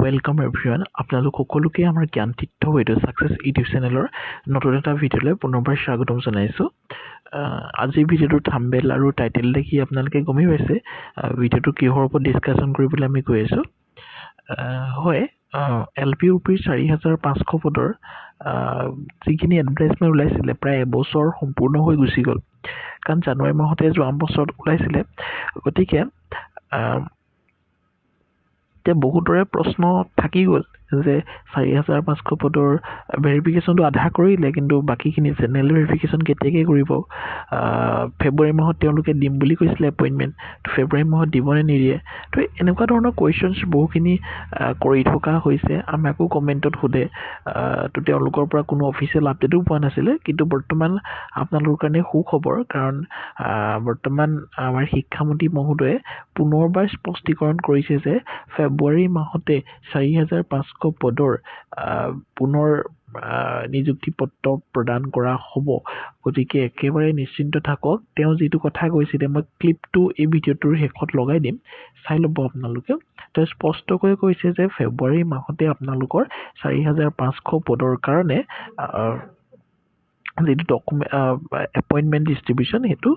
welcome everyone আপোনালোক সকলোকে আমাৰ জ্ঞান তীৰ্থ ৱেড ছাকচেছ ইউটিউব চেনেলৰ নতুন এটা ভিডিঅ'লৈ পুনৰবাৰ স্বাগতম জনাইছোঁ আজিৰ ভিডিঅ'টোৰ থাম্বনেইল আৰু টাইটেল দেখি আপোনালোকে গমেই পাইছে ভিডিঅ'টো কিহৰ ওপৰত ডিছকাশ্যন কৰিবলৈ আমি গৈ আছোঁ হয় এল পি ইউ পিৰ 4,500 পদৰ যিখিনি এডভাৰটাইজমেণ্ট ওলাইছিলে প্ৰায় এবছৰ সম্পূৰ্ণ হৈ গুচি গ'ল কাৰণ জানুৱাৰী মাহতে যোৱা বছৰত ওলাইছিলে গতিকে এতিয়া বহুতৰে প্ৰশ্ন থাকি গ'ল যে 4,500 পদৰ ভেৰিফিকেশ্যনটো আধা কৰিলে কিন্তু বাকীখিনি জেনেৰেল ভেৰিফিকেশ্যন কেতিয়াকৈ কৰিব ফেব্ৰুৱাৰী মাহত তেওঁলোকে দিম বুলি কৈছিলে এপইণ্টমেণ্ট ফেব্ৰুৱাৰী মাহত দিবনে নিদিয়ে তো এনেকুৱা ধৰণৰ কুৱেশ্যনছ বহুখিনি কৰি থকা হৈছে আমাকো কমেণ্টত সোধে তো তেওঁলোকৰ পৰা কোনো অফিচিয়েল আপডেটো পোৱা নাছিলে কিন্তু বৰ্তমান আপোনালোকৰ কাৰণে সুখবৰ কাৰণ বৰ্তমান আমাৰ শিক্ষামন্ত্ৰী মহোদয়ে পুনৰবাৰ স্পষ্টীকৰণ কৰিছে যে ফেব্ৰুৱাৰী মাহতে 4,500 পদৰ পুনৰ নিযুক্তি পত্ৰ প্ৰদান কৰা হ'ব গতিকে একেবাৰে নিশ্চিন্ত থাকক তেওঁ যিটো কথা কৈছিলে মই ক্লিপটো এই ভিডিঅ'টোৰ শেষত লগাই দিম চাই ল'ব আপোনালোকে তেওঁ স্পষ্টকৈ কৈছে যে ফেব্ৰুৱাৰী মাহতে আপোনালোকৰ 4,500 পদৰ কাৰণে যিটো এপইণ্টমেণ্ট ডিষ্ট্ৰিবিউশ্যন সেইটো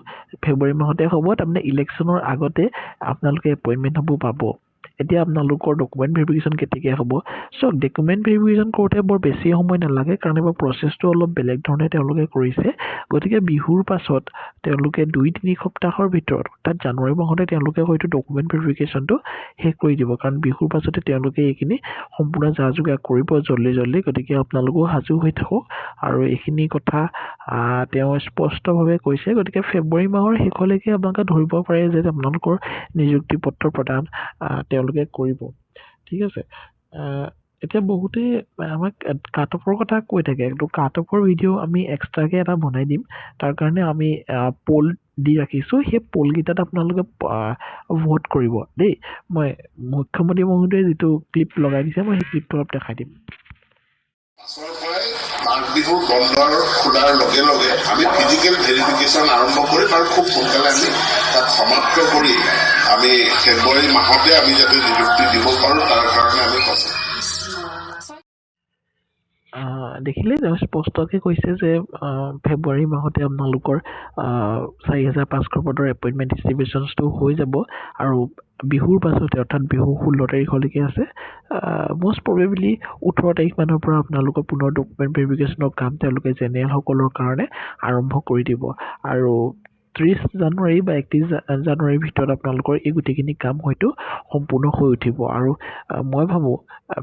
ফেব্ৰুৱাৰী মাহতে হ'ব তাৰমানে ইলেকশ্যনৰ আগতে আপোনালোকে এপইণ্টমেণ্টসমূহ পাব এতিয়া আপোনালোকৰ ডকুমেণ্ট ভেৰিফিকেশ্যন কেতিয়াকৈ হ'ব চ' ডকুমেণ্ট ভেৰিফিকেশ্যন কৰোঁতে বৰ বেছি সময় নালাগে কাৰণ এইবাৰ প্ৰচেছটো অলপ বেলেগ ধৰণে তেওঁলোকে কৰিছে গতিকে বিহুৰ পাছত তেওঁলোকে 2-3 সপ্তাহৰ ভিতৰত অৰ্থাৎ জানুৱাৰী মাহতে তেওঁলোকে হয়তো ডকুমেণ্ট ভেৰিফিকেশ্যনটো শেষ কৰি দিব কাৰণ বিহুৰ পাছতে তেওঁলোকে এইখিনি সম্পূৰ্ণ যা যোগাৰ কৰিব জল্দি গতিকে আপোনালোকেও সাজু হৈ থাকক আৰু এইখিনি কথা তেওঁ স্পষ্টভাৱে কৈছে গতিকে ফেব্ৰুৱাৰী মাহৰ শেষলৈকে আপোনালোকে ধৰিব পাৰে যে আপোনালোকৰ নিযুক্তি পত্ৰ প্ৰদান তেওঁলোকে কৰিব ঠিক আছে এতিয়া বহুতে আমাক কাট অফৰ কথা কৈ থাকে কিন্তু কাট অফৰ ভিডিঅ' আমি এক্সট্ৰাকৈ এটা বনাই দিম তাৰ কাৰণে আমি পল দি ৰাখিছোঁ সেই পলকেইটাত আপোনালোকে ভোট কৰিব দেই মই মুখ্যমন্ত্ৰী মহোদয়ে যিটো ক্লিপ লগাই দিছে মই সেই ক্লিপটো অলপ দেখাই দিম মাঘ বিহুৰ বন্ধৰ খোলাৰ লগে লগে আমি ফিজিকেল ভেৰিফিকেশ্যন আৰম্ভ কৰিম আৰু খুব সোনকালে আমি তাক সমাপ্ত কৰি আমি ফেব্ৰুৱাৰী মাহতে আমি যাতে নিযুক্তি দিব পাৰোঁ তাৰ কাৰণে আমি দেখিলে তেওঁ স্পষ্টকৈ কৈছে যে ফেব্ৰুৱাৰী মাহতে আপোনালোকৰ 4,500 পদৰ এপইণ্টমেণ্ট ডিষ্ট্ৰিবিউশ্যনছটো হৈ যাব আৰু বিহুৰ পাছতে অৰ্থাৎ বিহু 16 তাৰিখলৈকে আছে মষ্ট প্ৰবেবলি 18 তাৰিখ মানৰ পৰা আপোনালোকৰ পুনৰ ডকুমেণ্ট ভেৰিফিকেশ্যনৰ কাম তেওঁলোকে জেনেৰেলসকলৰ কাৰণে আৰম্ভ কৰি দিব আৰু 30 জানুৱাৰী বা 31 জানুৱাৰীৰ ভিতৰত আপোনালোকৰ এই গোটেইখিনি কাম হয়তো সম্পূৰ্ণ হৈ উঠিব আৰু মই ভাবোঁ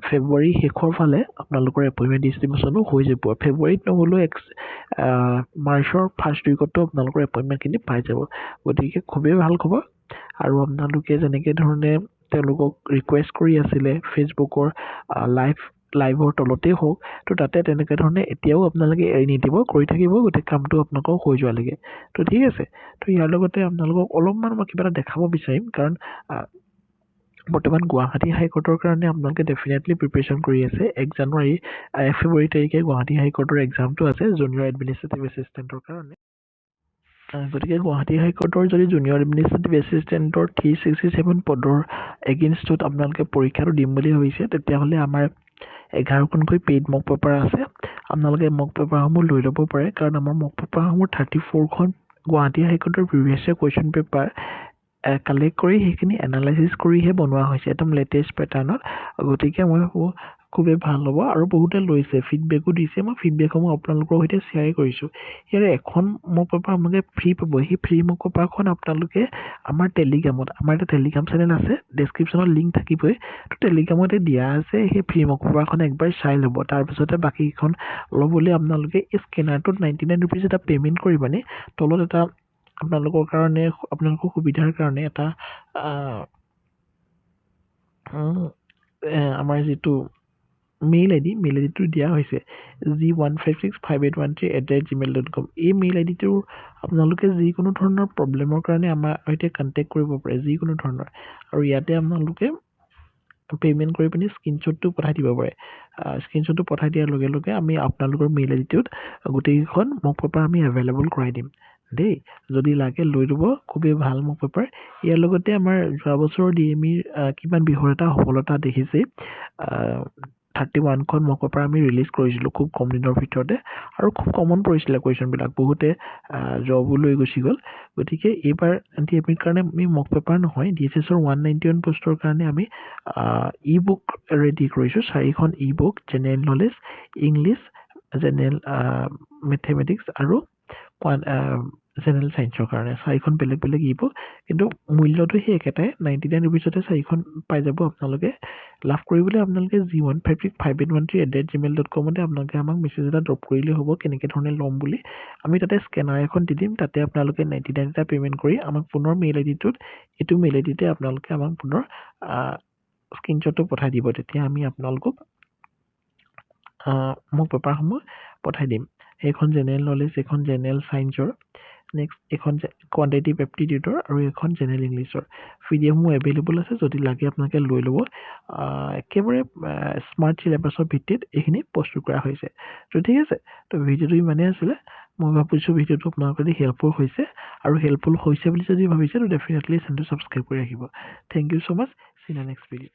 ফেব্ৰুৱাৰী শেষৰ ফালে আপোনালোকৰ এপইণ্টমেণ্ট ডিষ্ট্ৰিবিউশ্যনো হৈ যাব ফেব্ৰুৱাৰীত নহ'লেও মাৰ্চৰ ফাৰ্ষ্ট উইকতো আপোনালোকৰ এপইণ্টমেণ্টখিনি পাই যাব গতিকে খুবেই ভাল খবৰ আৰু আপোনালোকে যেনেকৈ ধৰণে তেওঁলোকক ৰিকুৱেষ্ট কৰি আছিলে ফেচবুকৰ লাইভৰ তলতেই হওক তো তাতে তেনেকৈ ধৰণে এতিয়াও আপোনালোকে এৰি নিদিব কৰি থাকিব গোটেই কামটো আপোনালোকক হৈ যোৱালৈকে তো ঠিক আছে তো ইয়াৰ লগতে আপোনালোকক অলপমান মই কিবা এটা দেখাব বিচাৰিম কাৰণ বৰ্তমান গুৱাহাটী হাইকোৰ্টৰ কাৰণে আপোনালোকে ডেফিনেটলি প্ৰিপেৰেশ্যন কৰি আছে 1 ফেব্ৰুৱাৰী তাৰিখে গুৱাহাটী হাইকোৰ্টৰ এক্সামটো আছে জুনিয়ৰ এডমিনিষ্ট্ৰেটিভ এছিষ্টেণ্টৰ কাৰণে গতিকে গুৱাহাটী হাইকোৰ্টৰ যদি জুনিয়ৰ এডমিনিষ্ট্ৰেটিভ এছিষ্টেণ্টৰ 367 পদৰ এগেইনষ্টত আপোনালোকে পৰীক্ষাটো দিম বুলি ভাবিছে তেতিয়াহ'লে আমাৰ 11খনকৈ পেইড মক পেপাৰ আছে আপোনালোকে মক পেপাৰসমূহ লৈ ল'ব পাৰে কাৰণ আমাৰ মক পেপাৰসমূহ 34খন গুৱাহাটী হাইকোৰ্টৰ previous year question paper collect কৰি সেইখিনি এনালাইচিছ কৰিহে বনোৱা হৈছে একদম লেটেষ্ট পেটাৰ্ণত গতিকে মই ভাবোঁ খুবেই ভাল হ'ব আৰু বহুতে লৈছে ফিডবেকো দিছে মই ফিডবেকসমূহ আপোনালোকৰ সৈতে শ্বেয়াৰ কৰিছোঁ ইয়াৰে এখন মক পেপাৰ আপোনালোকে ফ্ৰী পাব সেই ফ্ৰী মক পেপাৰখন আপোনালোকে আমাৰ টেলিগ্ৰামত আমাৰ এটা টেলিগ্ৰাম চেনেল আছে ডেছক্ৰিপশ্যনত লিংক থাকিবই তো টেলিগ্ৰামতে দিয়া আছে সেই ফ্ৰী মক পেপাৰখন একবাৰ চাই ল'ব তাৰপিছতে বাকীকেইখন ল'বলৈ আপোনালোকে এই স্কেনাৰটোত 99 ৰুপিজ এটা পে'মেণ্ট কৰিবানে তলত এটা আপোনালোকৰ কাৰণে আপোনালোকৰ সুবিধাৰ কাৰণে এটা আমাৰ যিটো মেইল আইডিটো দিয়া হৈছে g1565813@gmail.com এই মেইল আইডিটোৰ আপোনালোকে যিকোনো ধৰণৰ প্ৰব্লেমৰ কাৰণে আমাৰ সৈতে কণ্টেক্ট কৰিব পাৰে যিকোনো ধৰণৰ আৰু ইয়াতে আপোনালোকে পে'মেণ্ট কৰি পিনি স্ক্ৰীনশ্বটটো পঠাই দিব পাৰে স্ক্ৰীনশ্বটটো পঠাই দিয়াৰ লগে লগে আমি আপোনালোকৰ মেইল আইডিটোত গোটেইকেইখন মক পেপাৰ আমি এভেইলেবল কৰাই দিম দেই যদি লাগে লৈ ল'ব খুবেই ভাল মক পেপাৰ ইয়াৰ লগতে আমাৰ যোৱা বছৰৰ ডিএমইৰ কিমান বিহুৰ এটা সফলতা দেখিছে 31খন মক পেপাৰ আমি ৰিলিজ কৰিছিলোঁ খুব কম দিনৰ ভিতৰতে আৰু খুব কমন পৰিছিলে কুৱেশ্যনবিলাক বহুতে জবো লৈ গুচি গ'ল গতিকে এইবাৰ ডিএমইৰ কাৰণে আমি মক পেপাৰ নহয় ডিএছএছৰ 191 পোষ্টৰ কাৰণে আমি ই বুক ৰেডি কৰিছোঁ 4খন e book general knowledge English general mathematics আৰু জেনেৰেল ছায়েন্সৰ কাৰণে 4খন বেলেগ বেলেগ ই বুক কিন্তু মূল্যটো সেই একেটাই 99 ৰুপিজতে 4খন পাই যাব আপোনালোকে লাভ কৰিবলৈ আপোনালোকে g1fabric5813@gmail.com আপোনালোকে আমাক মেছেজ এটা ড্ৰপ কৰিলে হ'ব কেনেকৈ ধৰণে ল'ম বুলি আমি তাতে স্কেনাৰ এখন দি দিম তাতে আপোনালোকে 99 এটা পে'মেণ্ট কৰি আমাক পুনৰ মেইল আইডিটোত এইটো মেইল আইডিতে আপোনালোকে আমাক পুনৰ স্ক্ৰীনশ্বটটো পঠাই দিব তেতিয়া আমি আপোনালোকক মোক পেপাৰসমূহ পঠাই দিম এইখন জেনেৰেল নলেজ এখন জেনেৰেল ছায়েন্সৰ নেক্সট এখন কোৱান্টিটিভ এপ্টিটিউডৰ আৰু এখন জেনেৰেল ইংলিছৰ পিডিএফসমূহ এভেইলেবল আছে যদি লাগে আপোনালোকে লৈ ল'ব একেবাৰে স্মাৰ্ট চিলেবাছৰ ভিত্তিত এইখিনি প্ৰস্তুত কৰা হৈছে তো ঠিক আছে তো ভিডিঅ'টো ইমানেই আছিলে মই ভাবিছোঁ ভিডিঅ'টো আপোনালোকৰ যদি হেল্পফুল হৈছে আৰু হেল্পফুল হৈছে বুলি যদি ভাবিছে তো ডেফিনেটলি চেনেলটো ছাবস্ক্ৰাইব কৰি ৰাখিব thank you so' much see in the next video'